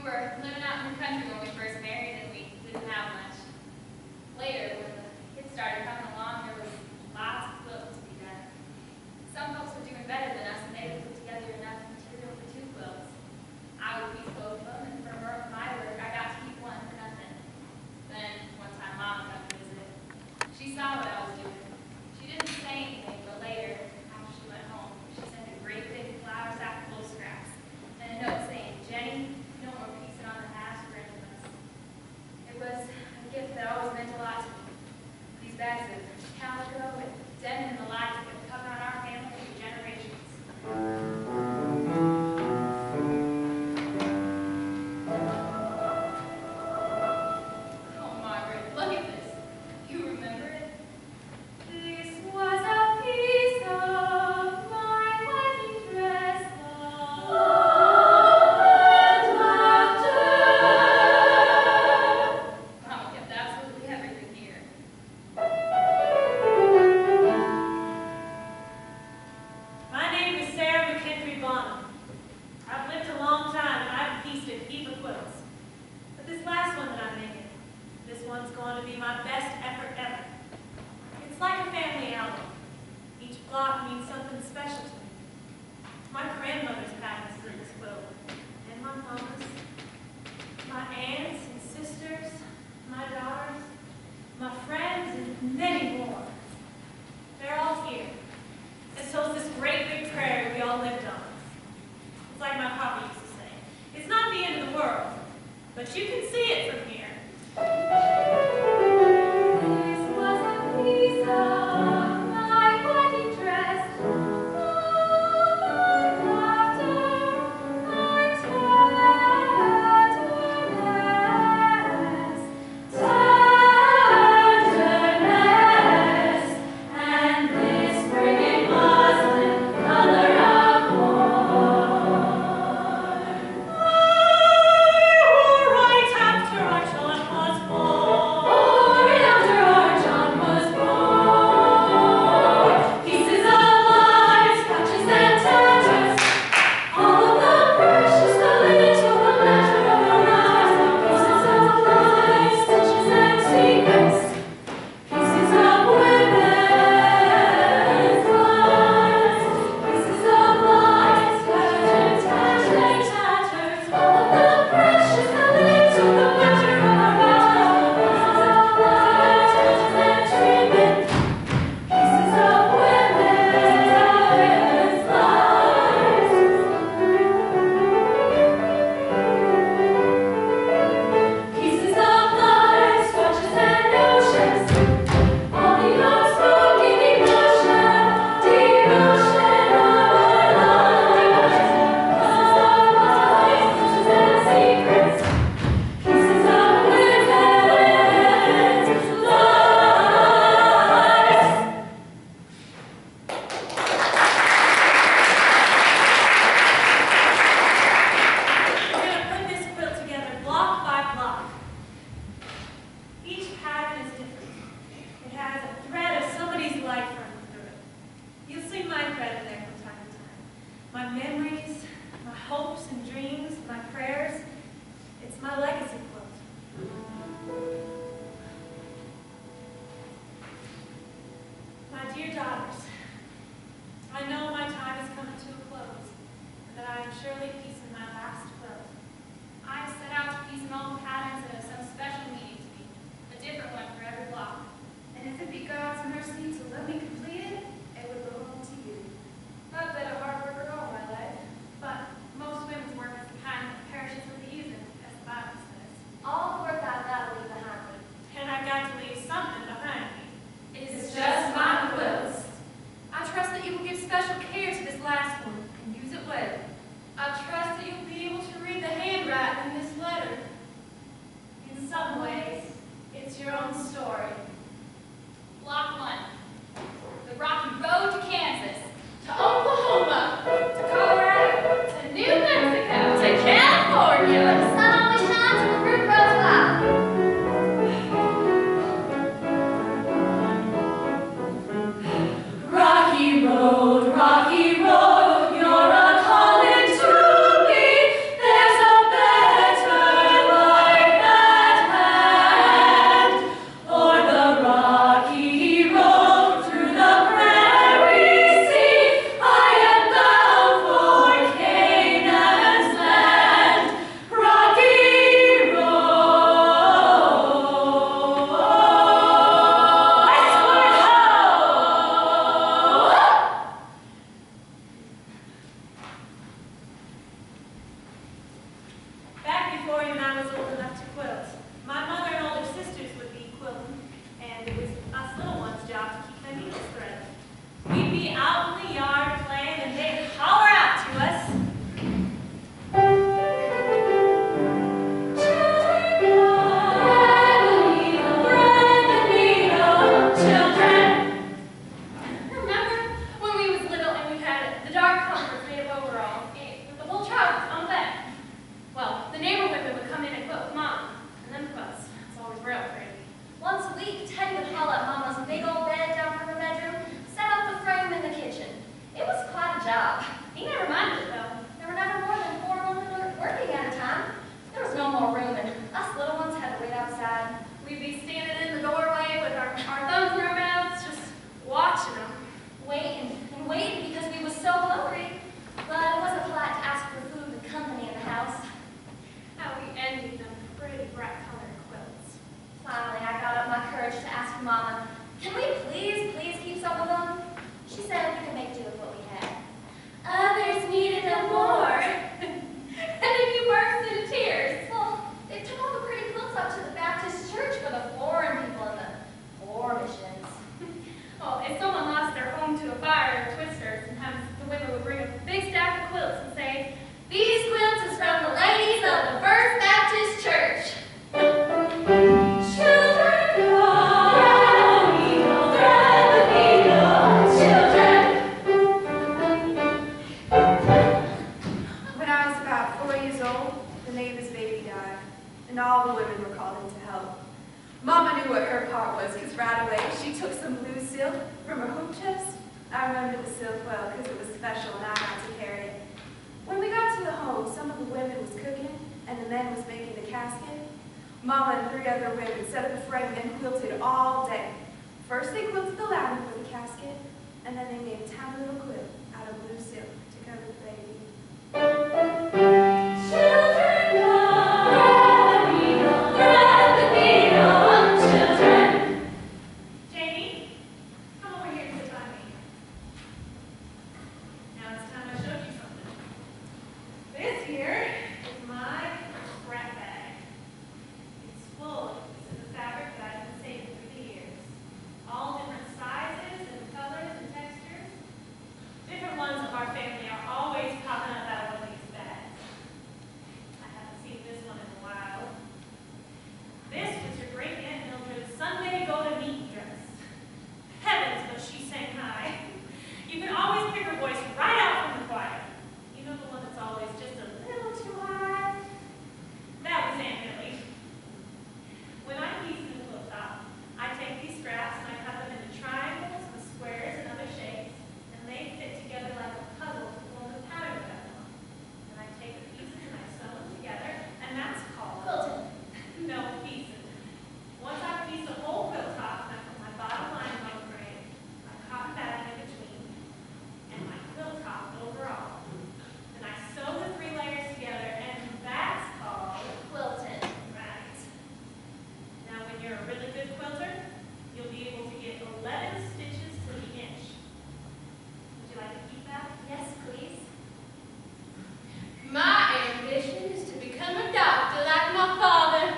were living out in the country when we first married, and we didn't have much. Later, when the kids started coming along, there was lots of quilting to be done. Some folks were doing better than us, and they would put together enough material for 2 quilts. I would piece both of them, and for my work, I got to keep one for nothing. Then, one time, Mom came to visit. She saw what I was doing. She didn't say anything, but later, after she went home, she sent a great big flour sack full of scraps, and a note saying, "Jenny, no more piecing on the halves for any of us." It was a gift that always meant a lot to me. These bags of calico with denim and the like that cover on our family for generations. Oh, Margaret, look at this. You remember it? This was a piece of my wedding dress, Mama kept absolutely everything here. My name is Sarah McKinley Bonham. I've lived a long time and I've pieced a heap of quilts. But this last one that I'm making, this one's going to be my best effort ever. It's like a family album. Each block means something special to me. My grandmother's patterns for this quilt, and my mama's, my aunts and sisters, my daughters, my friends, and many more. They're all here. And so it's this great big prairie we all lived on. It's like my papa used to say, it's not the end of the world, but you can see it from here. This was a piece of my wedding dress, and this brigand muslin color of Right after our John was born. Right after our John was born, pieces of lives, patches and tatters, all of the precious, the little, the measure of our lives, pieces of lives, stitches and secrets, pieces of women's lives, pieces of lives, patches and tatters, all of the precious, the little, the measure of our lives, pieces of lives, stitches and secrets, pieces of women's lives. Pieces of lives, touches and notions, all the unspoken devotion of our lives. Pieces of lives, touches and secrets, pieces of women's lives. We're going to put this quilt together block by block. Each pattern is different. It has a thread of somebody's life running through it. You'll see my thread in there from time to time. My memories, my hopes and dreams, my prayers. It's my legacy quilt. My dear daughters, I know my time is coming to a close, and that I am surely piecing my last quilt. I set out to piece an old pattern that has some special meaning to me, a different one for every block. And if it be God's mercy to let me complete it, it would belong to you. I've been a hard worker all my life, but most women's work is the kind that perishes with the using, as the Bible says. All the work I've got to leave behind me. And I've got to leave something behind me. It's just my quilts. I trust that you will give special care to this last one and use it well. I trust that you'll be able to read the handwriting in this letter. In some ways, it's your own story. Block 1. The rocky road to Kansas, to Oklahoma, to Colorado, to New Mexico, to California. Where the sun always shines and the river runs wild. Rocky road, you're a calling to me. There's a better named it the silk quilt because it was special and I got to carry it. When we got to the home, some of the women was cooking and the men was making the casket. Mama and 3 other women set up a frame and quilted all day. First they quilted the ladder for the casket, and then they made a tiny little quilt out of blue silk to cover the baby. Children, grab the needle, children. Jamie, come over here and sit by me. Now it's time I showed you something. This here is my scrap bag. It's full of pieces of fabric that I've been saving for the years. All different sizes and colors and textures. Different ones of our family are always popping up out of one of these bags. I haven't seen this one in a while. This was your great Aunt Mildred's Sunday go-to-meeting dress. Heavens, but she sang high. You can always pick her voice right out from the choir. You know the one that's always just a little too high? That was Aunt Millie. When I'm piecing the quilt top, I take these scraps and I cut them into triangles and squares and other shapes, and they fit together like a puzzle to form the pattern that I want. And I take the pieces and I sew them together, and that's called Quilting. no piecing. Once I piece the whole quilt top, I put my bottom line on the frame, my cotton bag in between, and my quilt top overall. Then I sew the 3 layers together, and that's called Quilting. right. Now, when you're a really good quilter, you'll be able to get 11 stitches to the inch. Would you like to keep that? Yes, please. My ambition is to become a doctor like my father.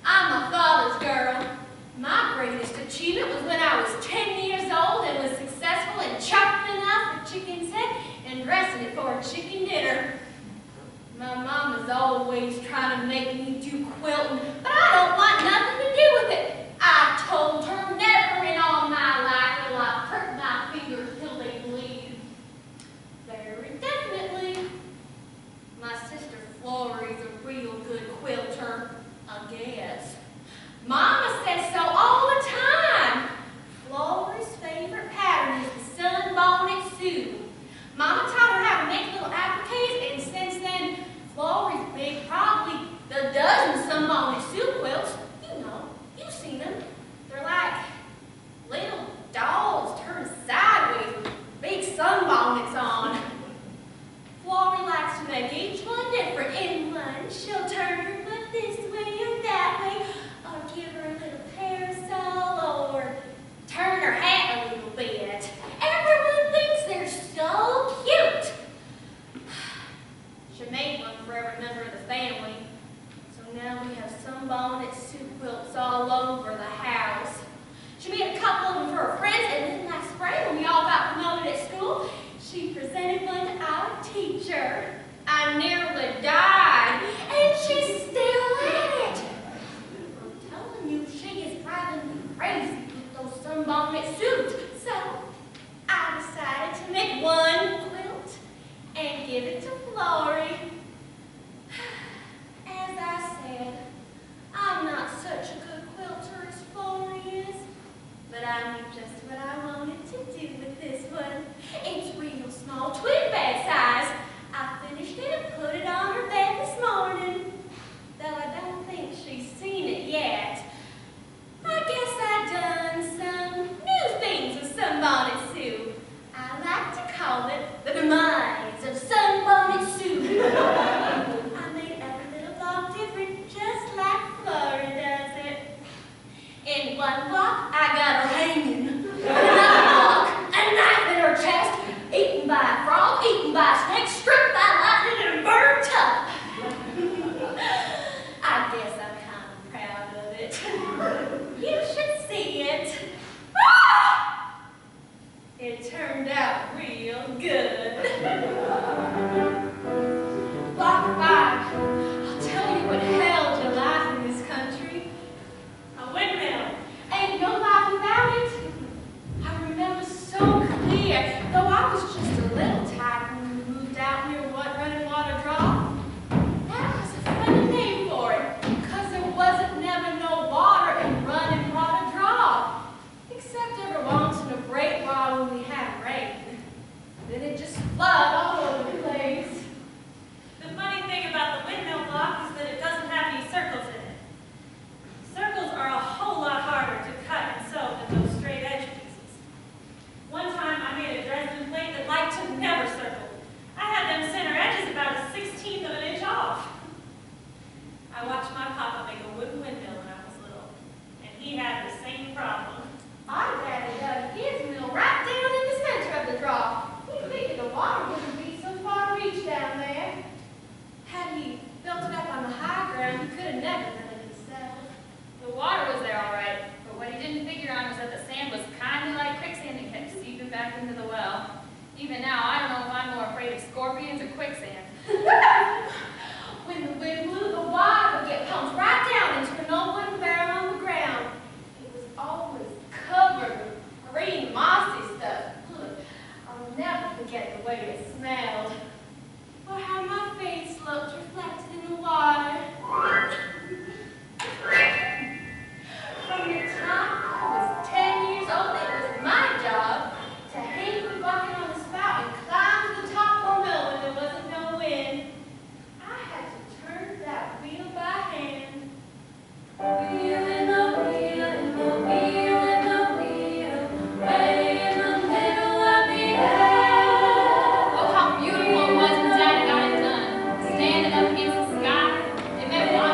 I'm my father's girl. My greatest achievement was when I was 10 years old and was successful in chopping off a chicken's head and dressing it for a chicken dinner. My mama's always trying to make me do quilting, but I don't want nothing to do with it. I told her never in all my life will I hurt my fingers till they bleed. Very definitely. My sister Florrie's a real good quilter, I guess. Mama says so all the time. Florrie's favorite pattern is the sunbonnet suit. Mama taught her how to make little appliques, and since then, Florrie's made probably a dozen sunbonnet suit quilts. You know, you've seen them. They're like little dolls turned sideways with big sunbonnets on. Florrie likes to make each one different. In one, she'll turn her foot this way or that way, or give her a little parasol, or turn her hat a little bit. Everyone thinks they're so cute. She made one for every member of the family. So now we have sunbonnet suit quilts all over the house. She made a couple of them for her friends, and then last spring when we all got promoted at school, she presented one to our teacher. I nearly died, and she's still at it. I'm telling you, she is driving me crazy with those sunbonnet suits. So I decided to make one quilt and give it to Florrie. As I said, I'm not such a good quilter as Florrie is, but I knew just what I wanted to do with this one. It's real small, twin bed size. I finished it and put it on her bed this morning, though I don't think she's seen it yet. I guess I've done some new things with sunbonnet suit. I like to call it the demise of sunbonnet suit. I made every little block different, just like Florrie does it. In one block, I got her hanging. In another block, a knife in her chest, eaten by a frog, eaten by a snake, struck by lightning, and burnt up. I guess I'm kind of proud of it. You should see it. Ah! It turned out real good. Block 5. I'll tell you what held to life in this country. A windmill. Ain't no life without it. I remember so clear, though I was just a little tired when we moved out near running water draw. That was a funny name for it, because there wasn't never no water in running water draw, except every once in a great while when we had rain. Even now, I don't know if I'm more afraid of scorpions or quicksand. When the wind blew, the water would get pumped right down into an old wooden barrel on the ground. It was always covered with green, mossy stuff. Ugh, I'll never forget the way it smelled, or how my face looked reflected in the water. From the time I was 10 years old, it was my job to hang the bucket on the spout and climb to the top of the mill when there wasn't no wind. I had to turn that wheel by hand. Wheel in the wheel, in the wheel, in the wheel, way in the middle of the air. Oh, how beautiful it was when Daddy got it done. Standing up against the sky, it meant watching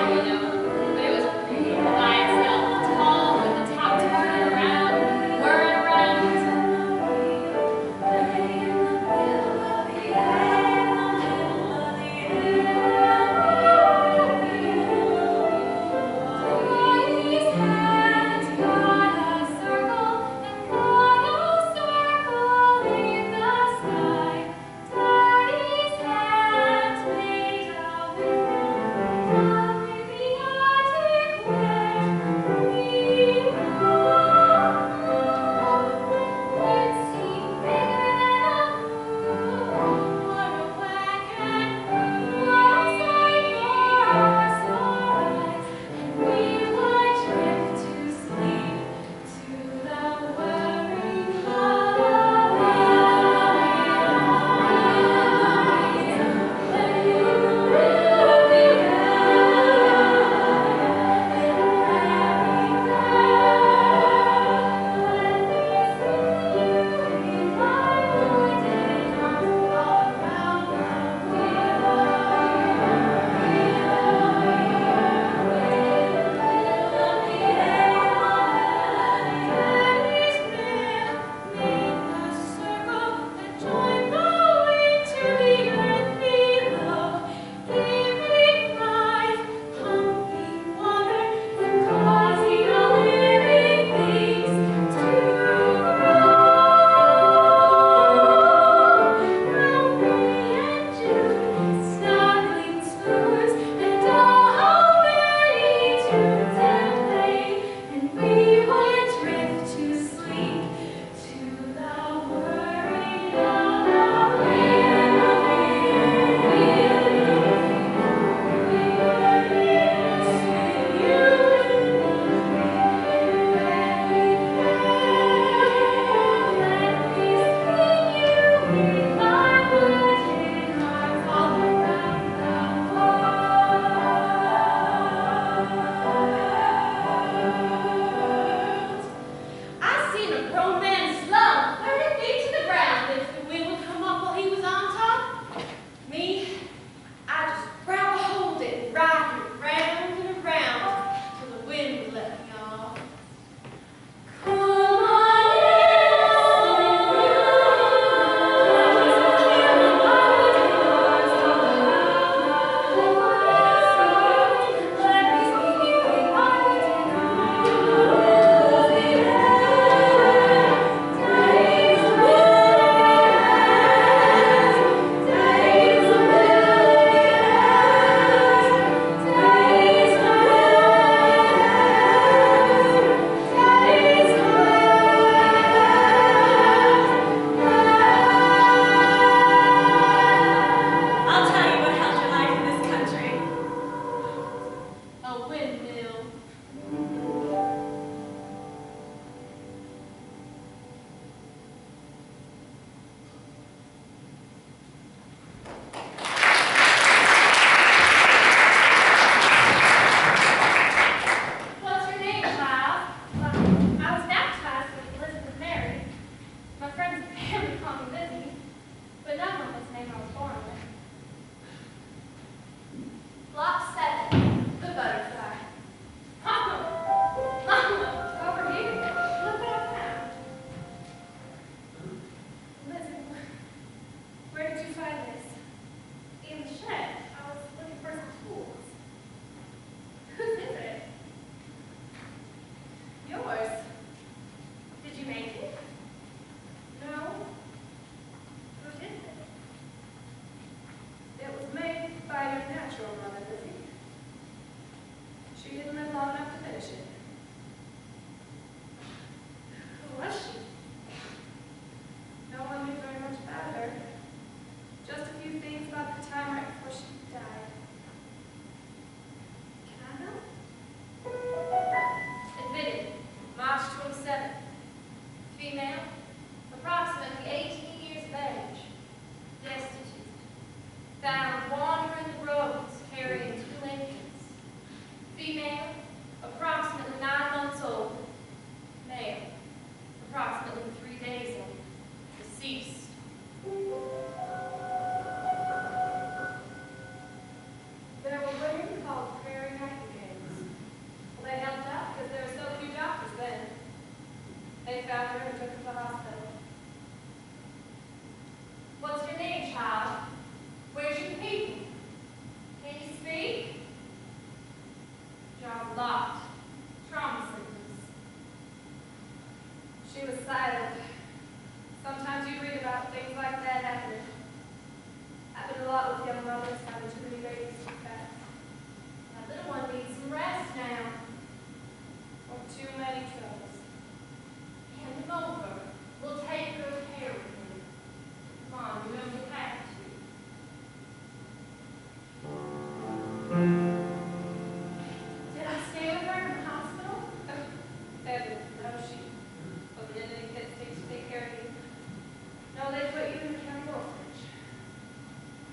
So they put you in the county orphanage.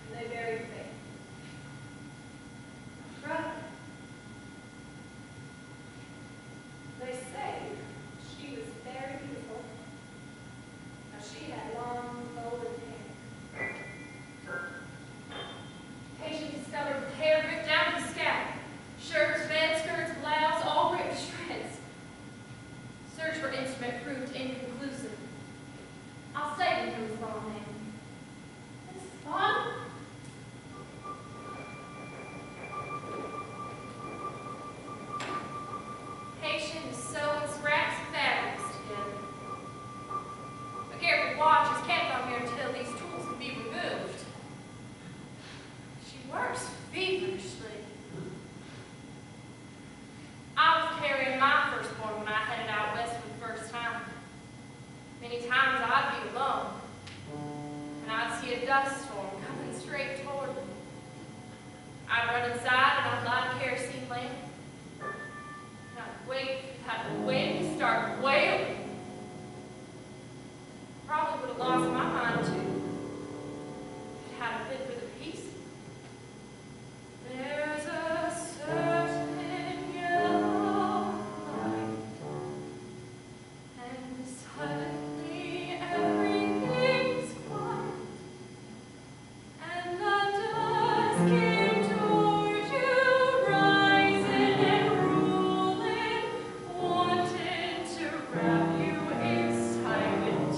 And they buried Faith. Brother. They say she was very beautiful. Now she had long golden hair. Patient discovered with hair ripped down to the scalp. Shirts, bed skirts, blouse, all ripped to shreds. Search for instrument proved inconclusive. I'll say the news wrong name. It's fun. Patient is sewing scraps of fabrics together. A careful watch is kept on here until these tools can be removed. She works feverishly. I was carrying my firstborn when I headed out west for the first time. Many times I'd be alone, and I'd see a dust storm coming straight toward me. I'd run inside and I'd light a kerosene lamp, and I'd wait for that wind to start wailing. Probably would have lost my mind too, if it hadn't been for the peace. There's a certain yellow light, and suddenly everything's quiet, and the dusk came toward you, rising and ruling, wanting to wrap you in silent.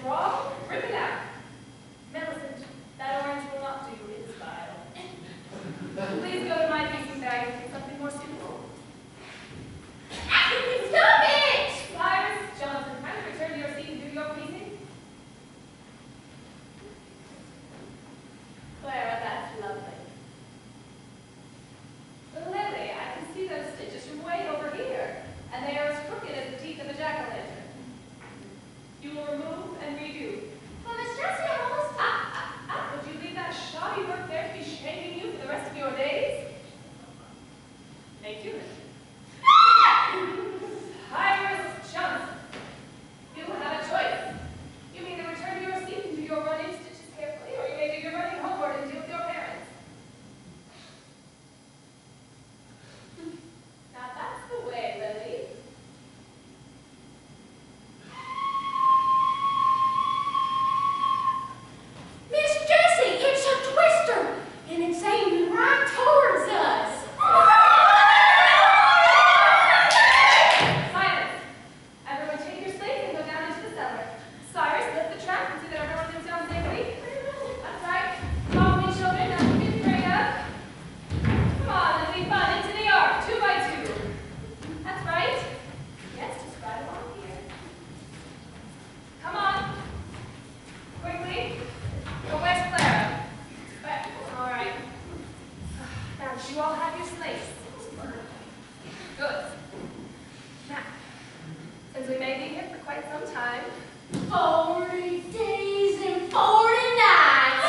wrong, rip it out. Millicent, that orange will not do, it's vile. Please go to my piecing bag and pick something more suitable. Stop it! Cyrus Johnson, kindly return to your seat and do your piecing. Clara, that's lovely. Lily, I can see those stitches from way over here, and they are as crooked as the teeth of a jack-o'-lantern. You will remove and redo. But Miss Jessie, I'm almost Would you leave that shoddy work there to be shaming you for the rest of your days? Thank you. Cyrus Johnson, you have a choice. You may either return to your seat and do your running stitches carefully, or you may do your running homeward and deal with your parents. Now that's the way, Lily. Miss Jessie, it's a twister, and it's aiming right towards us. Silence! Everyone take your slates and go down into the cellar. Cyrus, lift the trap and see that everyone is down safely. That's right. Follow me, children. Now keep your straight up. Come on, let's be fun. Into the arc, 2 by 2. That's right. Yes, just right along here. Come on. Quickly. Go where's Clara? All right. Now, do you all have your slates? Good. Now, since we may be here for quite some time, 40 days and 40 nights.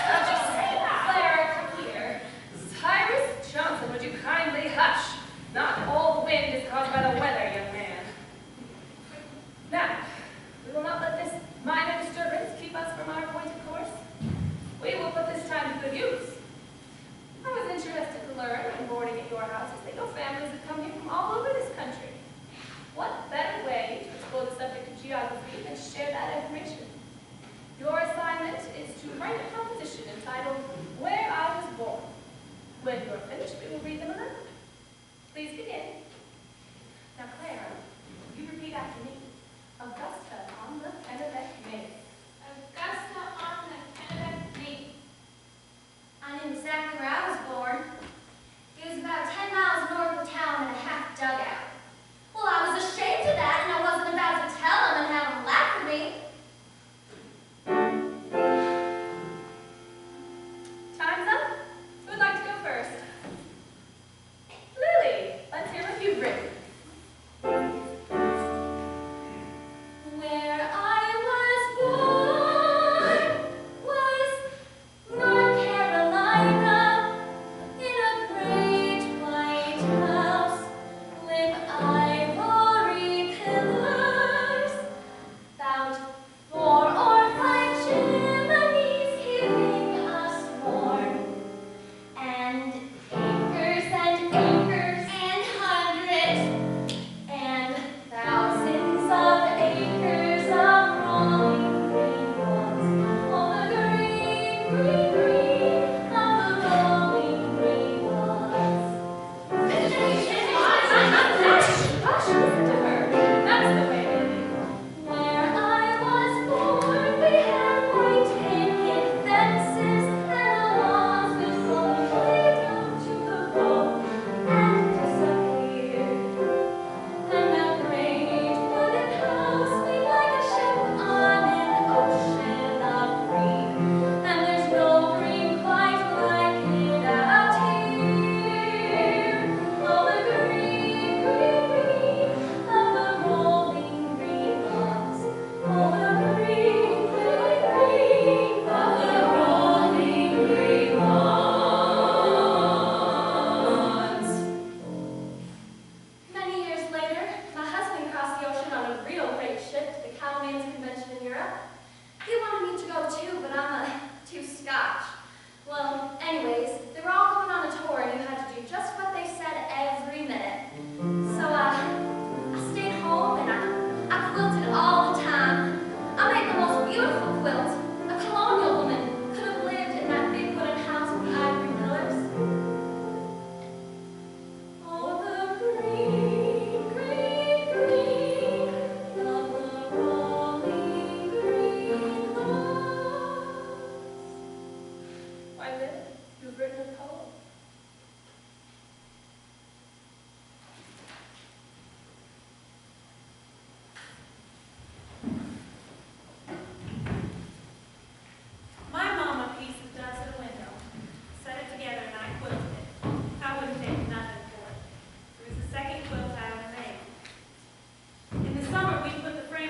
how'd you say that? Clara, come here. Cyrus Johnson, would you kindly hush? Not all the wind is caused by the weather, young man. Now, we will not let this minor disturbance keep us from our appointed course. We will put this time to good use. I was interested to learn when boarding at your houses that your families have come here from all over this country. What better way to explore the subject of geography than to share that information? Your assignment is to write a composition entitled Where I Was Born. When you're finished, we will read them aloud. Please begin. Now, Clara, you repeat after me. Augusta on the Kennebec Main. Augusta on the Kennebec Main. I knew exactly where I was born. It was about 10 miles north of town in a half dugout. Well, I was ashamed of that, and I wasn't about to tell them and have them laugh at me. Time's up. Who would like to go first? Lily, let's hear what you've written.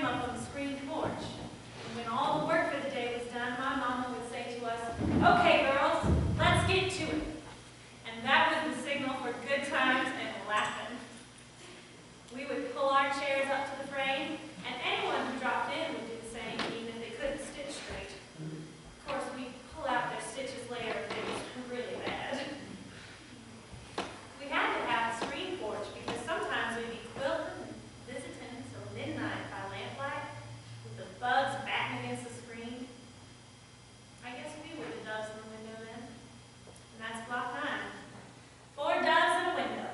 up on the screened porch. And when all the work for the day was done, my mama would say to us, "Okay, girls, let's get to it." And that was the signal for good times and laughing. We would pull our chairs up to the frame, and anyone who dropped in would do the same, even if they couldn't stitch straight. Of course, we'd pull out their stitches later if it was really bad. We had to have a screen porch because sometimes we'd be quilting and visiting till midnight by lamplight with the bugs batting against the screen. I guess we were the doves in the window then. And that's block 9. 4 doves in a window.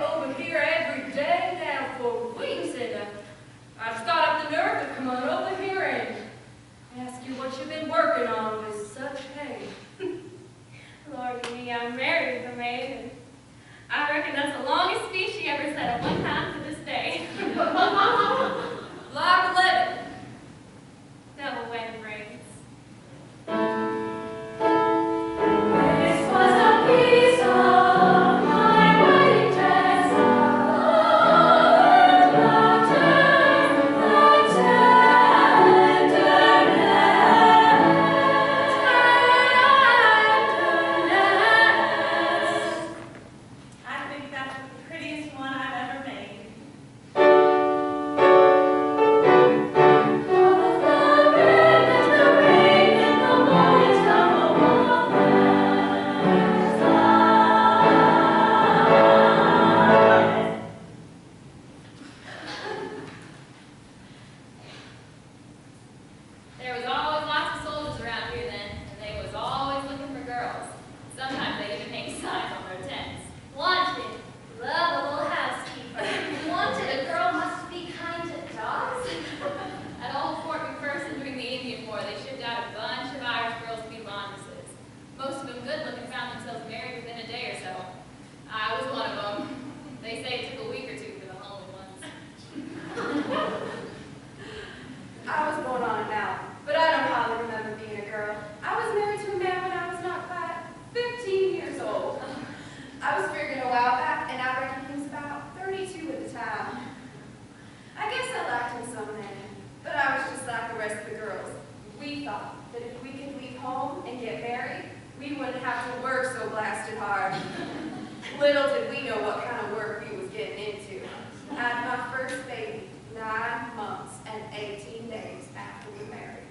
get over here every day now for weeks, and I've just got up the nerve to come on over here and ask you what you've been working on with such hay. Lordy me, I'm married to the maid, and I reckon that's the longest speech she ever said at one time to this day. Live 11. Devil wedding rings. This was a piece of my wedding dress, I think that's the prettiest one I've ever made. There was always lots of soldiers around here then, and they was always looking for girls. Sometimes they even hang signs on their tents. Wanted, lovable housekeeper. Wanted, a girl must be kind to dogs. At old Fort McPherson during the Indian War, they shipped out a bunch of Irish girls to be laundresses. Most of them good-looking found themselves married within a day or so. I was one of them. They say it took a week or two for the homely ones. I was going on now, but I don't hardly remember being a girl. I was married to a man when I was not quite 15 years old. I was figuring a while back, and I reckon he was about 32 at the time. I guess I liked him some then, but I was just like the rest of the girls. We thought that if we could leave home and get married, we wouldn't have to work so blasted hard. Little did we know what kind of work we was getting into. I had my first baby 9 months and 18 days after we married.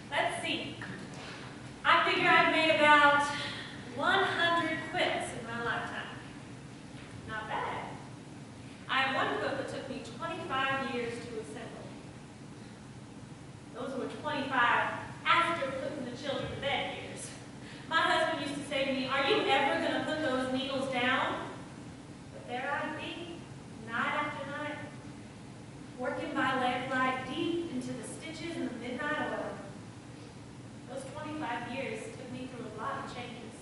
Let's see. I figure I've made about 100 quilts in my lifetime. Not bad. I have one quilt that took me 25 years to assemble. Those were 25 after putting the children to bed years. My husband used to say to me, "Are you ever going to put those needles down?" But there I'd be, night after night, working my lamplight deep into the stitches and the midnight oil. Those 25 years took me through a lot of changes.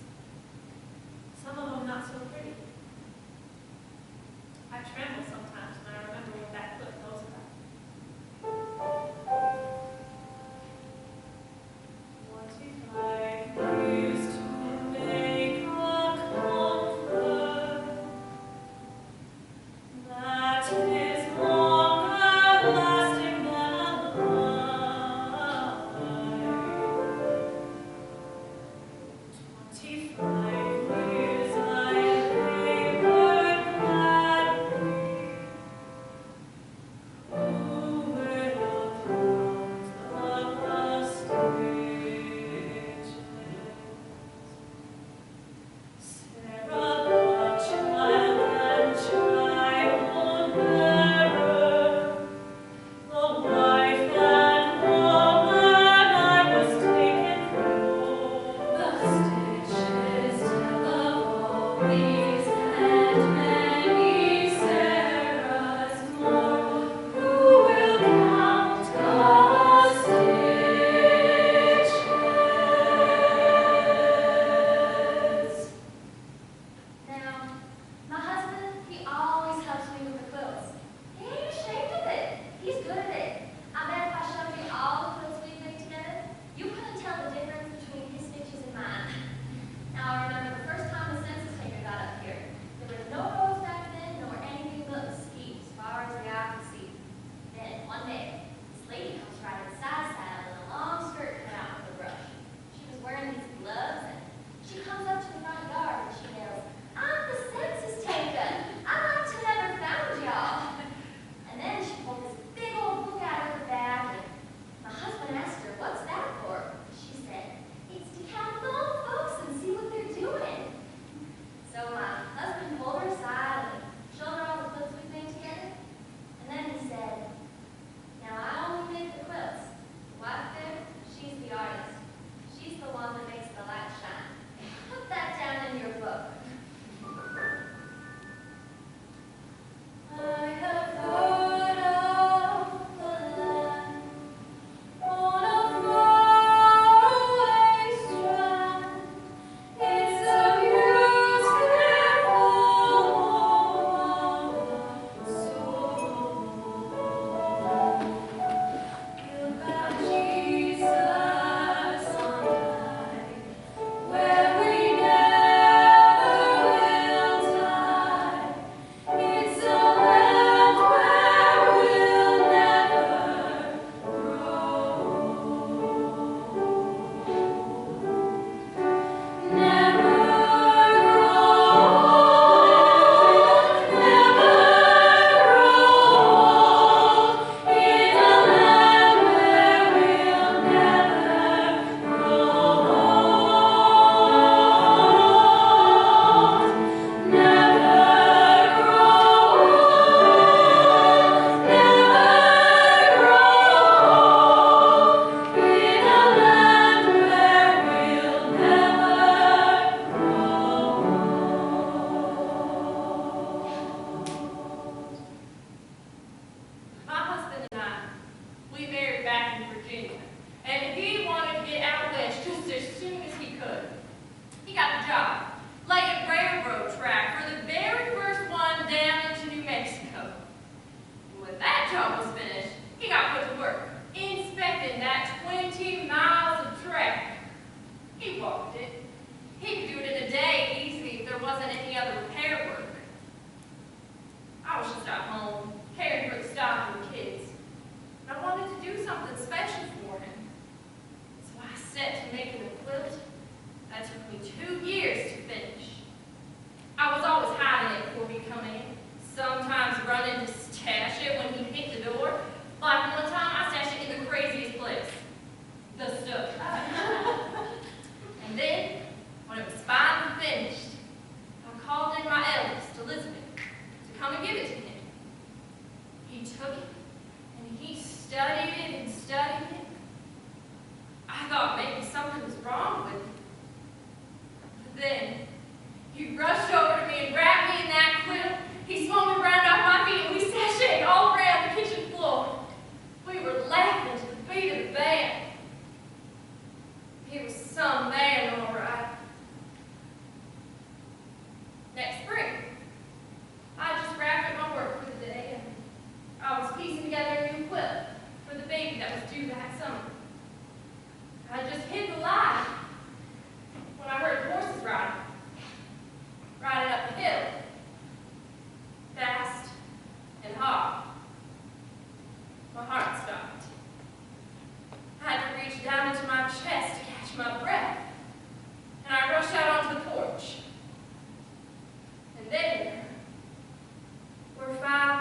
Some of them not so pretty. I tremble sometimes when I remember what that quilt knows about. What if I used to make a comfort that is longer lasting than a life? 25 years I labored gladly.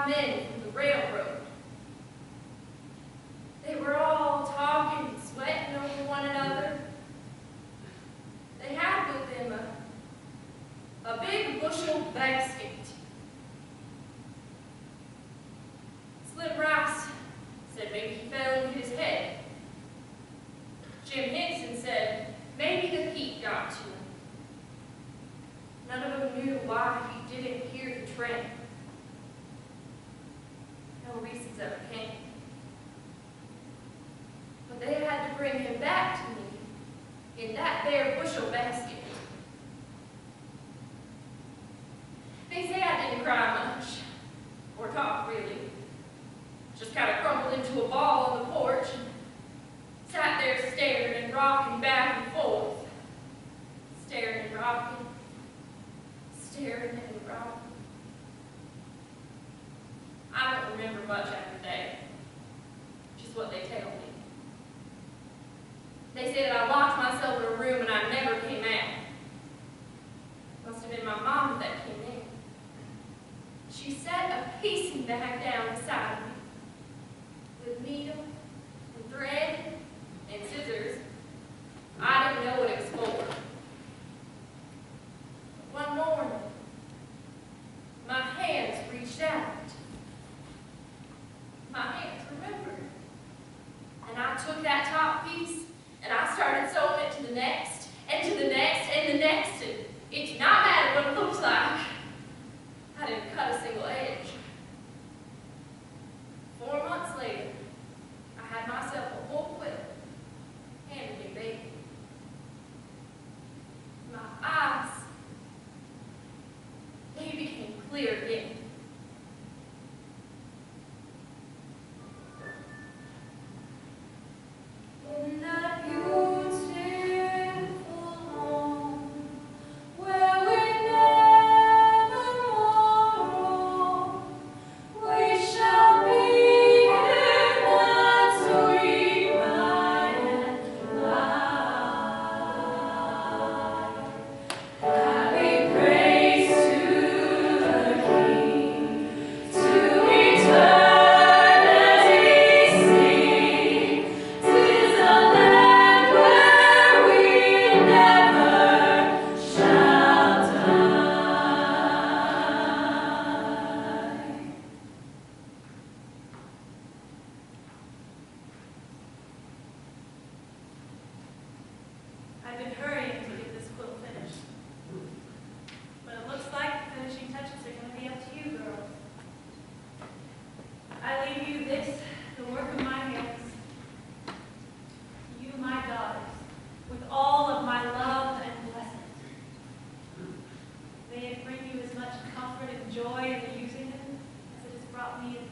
men from the railroad. They were all talking and sweating over one another. They had with them a big bushel basket. Slim Rice said maybe he fell and hit his head. Jim Henson said maybe the heat got to him. None of them knew why he didn't hear the train. No reasons ever came. But they had to bring him back to me in that there bushel basket. They say I didn't cry much, or talk really. Just kind of crumbled into a ball on the porch and sat there staring and rocking back and forth. Staring and rocking, staring and rocking. I don't remember much after that, just what they tell me. They say that I locked myself in a room and I never came out. Must have been my mom that came in. She set a piecing bag down beside me with needle and thread and scissors. I didn't know what it was for. One morning, my hands reached out. My hands remembered. And I took that top piece and I started sewing it to the next, and to the next, and the next, and it did not matter what it looked like. I didn't cut a single edge. 4 months later, I had myself a whole quilt handed me, baby. My eyes, they became clear again. In that beautiful home where we never roam, we shall be in that sweet by and by. Happy praise to the King, to eternity sing. 'Tis a land where we never shall die. I've been hurrying to get this quilt finished. But it looks like the finishing touches are going to be up to you, girls. I leave you this, the work of my hands. You, my daughters, with all of my love and blessing. May it bring you as much comfort and joy in the using it as it has brought me in